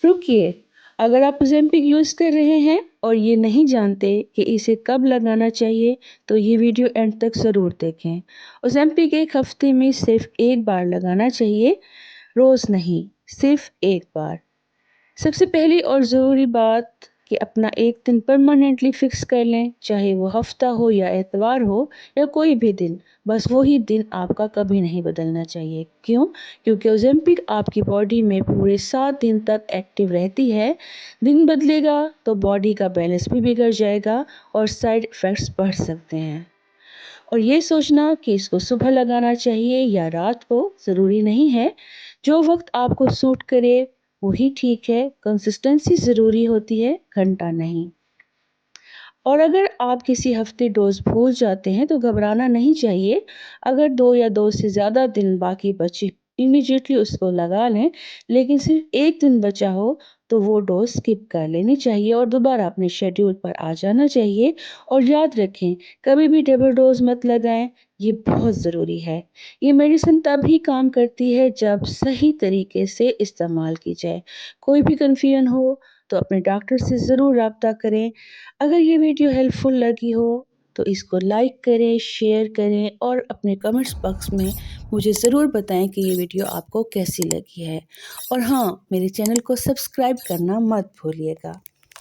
रुकिए, अगर आप ओज़ेम्पिक यूज़ कर रहे हैं और ये नहीं जानते कि इसे कब लगाना चाहिए, तो ये वीडियो एंड तक ज़रूर देखें। ओज़ेम्पिक 1 हफ्ते में सिर्फ़ 1 बार लगाना चाहिए, रोज़ नहीं, सिर्फ़ 1 बार। सबसे पहली और ज़रूरी बात कि अपना एक दिन परमानेंटली फ़िक्स कर लें, चाहे वो हफ़्ता हो या इतवार हो या कोई भी दिन, बस वही दिन आपका कभी नहीं बदलना चाहिए। क्यों? क्योंकि ओज़ेम्पिक आपकी बॉडी में पूरे 7 दिन तक एक्टिव रहती है। दिन बदलेगा तो बॉडी का बैलेंस भी बिगड़ जाएगा और साइड इफ़ेक्ट्स बढ़ सकते हैं। और ये सोचना कि इसको सुबह लगाना चाहिए या रात को ज़रूरी नहीं है। जो वक़्त आपको सूट करे वही ठीक है। कंसिस्टेंसी ज़रूरी होती है, घंटा नहीं। और अगर आप किसी हफ्ते डोज़ भूल जाते हैं तो घबराना नहीं चाहिए। अगर 2 या 2 से ज़्यादा दिन बाकी बचे, इमीडिएटली उसको लगा लें, लेकिन सिर्फ़ 1 दिन बचा हो तो वो डोज़ स्किप कर लेनी चाहिए और दोबारा अपने शेड्यूल पर आ जाना चाहिए। और याद रखें, कभी भी डबल डोज़ मत लगाएँ, ये बहुत ज़रूरी है। ये मेडिसिन तब ही काम करती है जब सही तरीके से इस्तेमाल की जाए। कोई भी कन्फ्यूजन हो तो अपने डॉक्टर से ज़रूर राब्ता करें। अगर ये वीडियो हेल्पफुल लगी हो तो इसको लाइक करें, शेयर करें और अपने कमेंट्स बॉक्स में मुझे ज़रूर बताएं कि ये वीडियो आपको कैसी लगी है। और हाँ, मेरे चैनल को सब्सक्राइब करना मत भूलिएगा।